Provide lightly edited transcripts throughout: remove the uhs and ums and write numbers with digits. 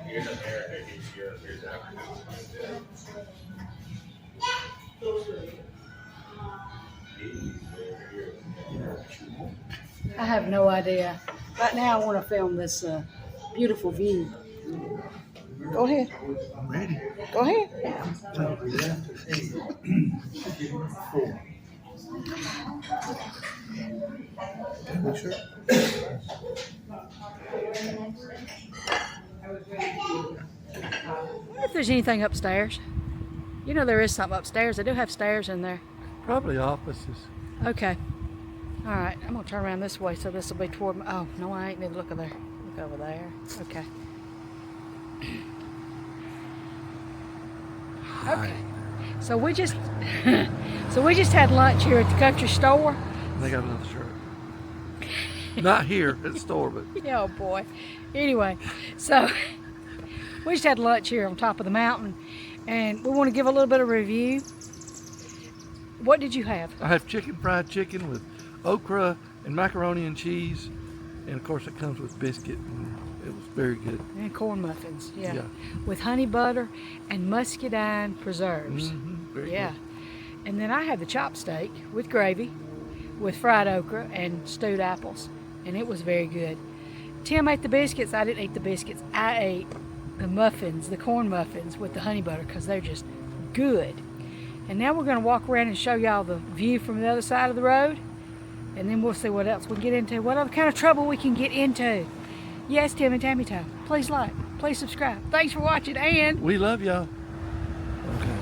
Here's America, here's Europe, here's Africa. I have no idea. Right now I want to film this beautiful view. Go ahead. I'm ready. Go ahead. Sure. I wonder if there's anything upstairs. You know there is something upstairs. They do have stairs in there. Probably offices. Okay. All right. I'm going to turn around this way so this will be toward me. Oh, no, I ain't need to look over there. Look over there. Okay. Okay. So we just had lunch here at the country store. They got another shirt. Not here at the store, but Yeah, oh boy. Anyway, so we just had lunch here on top of the mountain, and we want to give a little bit of review. What did you have? I have fried chicken with okra and macaroni and cheese, and of course it comes with biscuit, and it was very good. And corn muffins, yeah. Yeah. With honey butter and muscadine preserves. Very Yeah. good. And then I had the chop steak with gravy, with fried okra and stewed apples, and it was very good. Tim ate the biscuits. I didn't eat the biscuits. I ate the muffins, the corn muffins with the honey butter, because they're just good. And now we're going to walk around and show y'all the view from the other side of the road, and then we'll see what else we can get into, what other kind of trouble we can get into. Yes, Tim and Tammy Time. Please like, please subscribe. Thanks for watching, and We love y'all. Okay.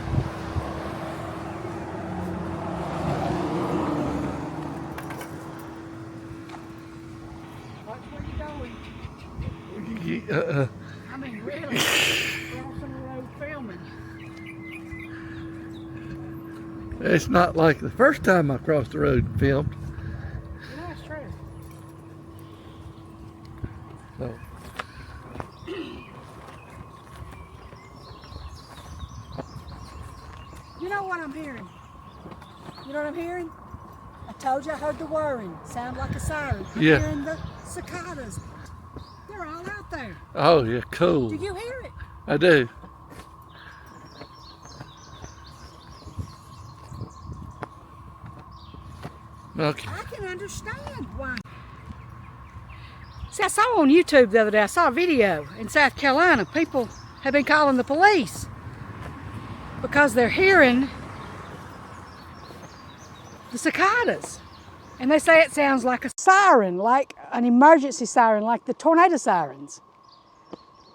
watch where you're going. I mean, really, we're on some road filming. It's not like the first time I crossed the road and filmed. Yeah, that's true. So You know what I'm hearing? You know what I'm hearing? I told you I heard the whirring. Sound like a siren. I'm Yeah. hearing the cicadas. They're all out there. oh yeah, cool. Do you hear it? I do. Okay. I can understand why. See, I saw on YouTube the other day, I saw a video in South Carolina. People have been calling the police because they're hearing the cicadas. And they say it sounds like a siren, like an emergency siren, like the tornado sirens.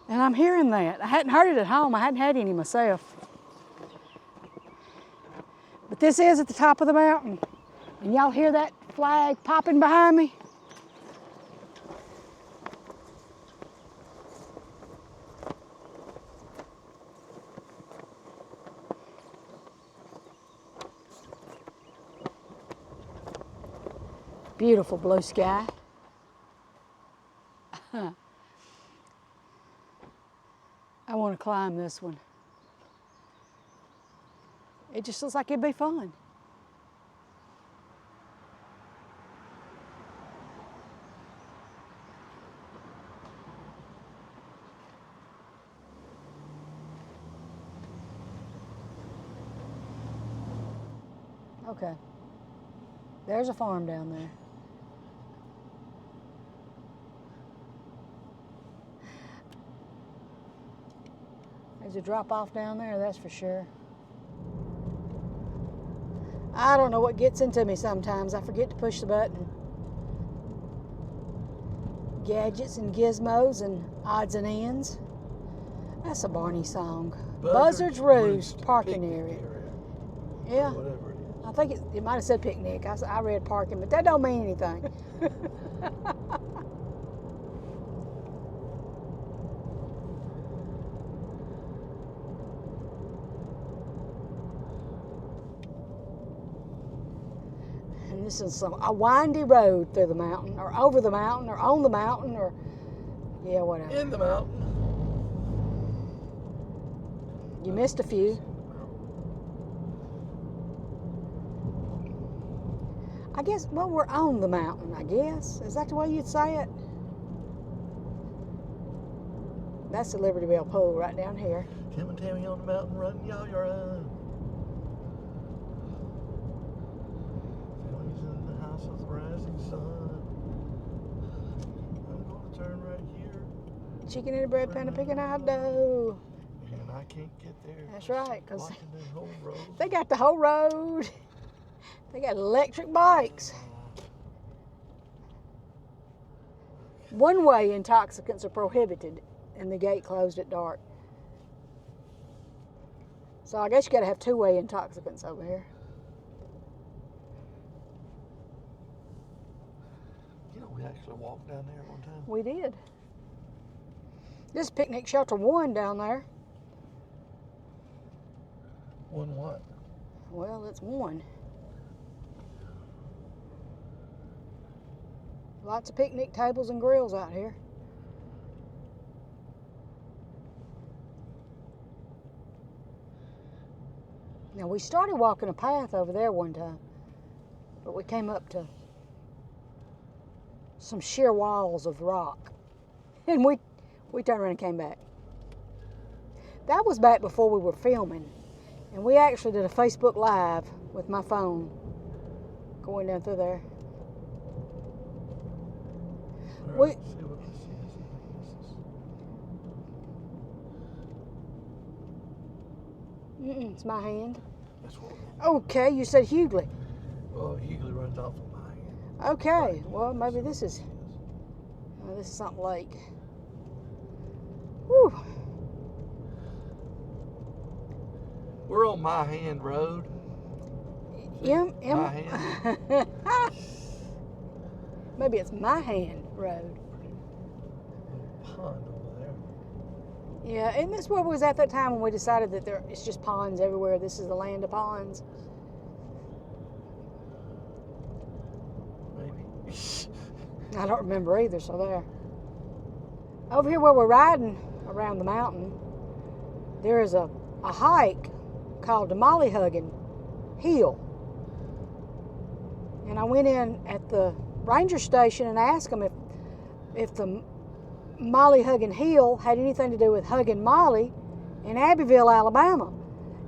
And I'm hearing that. I hadn't heard it at home. I hadn't had any myself. But this is at the top of the mountain. And y'all hear that flag popping behind me? Beautiful blue sky. I want to climb this one. It just looks like it'd be fun. Okay. There's a farm down there. There's a drop off down there, that's for sure. I don't know what gets into me sometimes. I forget to push the button. Gadgets and gizmos and odds and ends. That's a Barney song. Buzzard's Roost parking area. Yeah. Whatever it is. I think it might have said picnic. I read parking, but that don't mean anything. And this is a windy road through the mountain, or over the mountain, or on the mountain, or yeah, whatever. In the mountain. You missed a few. I guess, well, we're on the mountain, I guess. Is that the way you'd say it? That's the Liberty Bell Pool right down here. Tim and Tammy on the mountain running, y'all, you're on. Family's in the house of the rising sun. I'm going to turn right here. Chicken in a bread pan, a picking out dough. And I can't get there. That's right, because Blocking the whole road. they got the whole road. They got electric bikes. One-way intoxicants are prohibited, and the gate closed at dark. So I guess you got to have two-way intoxicants over here. You know, we actually walked down there one time. We did. This is Picnic Shelter 1 down there. One what? Well, it's one. Lots of picnic tables and grills out here. Now, we started walking a path over there one time, but we came up to some sheer walls of rock, and we turned around and came back. That was back before we were filming, and we actually did a Facebook Live with my phone going down through there. All We- right, let's see what this is. It's my hand. That's what. Okay, you said Hughley. Well, Hughley runs off of my hand. Okay, well, maybe this is something lake. Whew. We're on My Hand Road. My hand. Maybe it's My Hand Road. Pond over there. Yeah, and this where we was at that time when we decided that it's just ponds everywhere. This is the land of ponds. Maybe. I don't remember either, so there. Over here where we're riding around the mountain, there is a hike called the Mollyhuggin Hill. And I went in at the ranger station and asked them if the Mollyhuggin Hill had anything to do with hugging Molly in Abbeville, Alabama.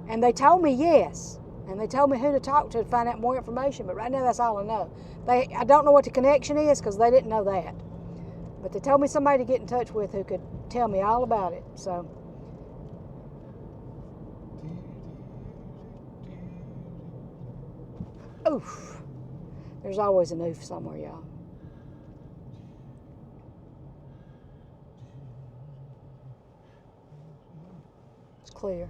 And they told me yes. And they told me who to talk to find out more information. But right now, that's all I know. I don't know what the connection is because they didn't know that. But they told me somebody to get in touch with who could tell me all about it. So, oof. There's always an oof somewhere, y'all. It's clear.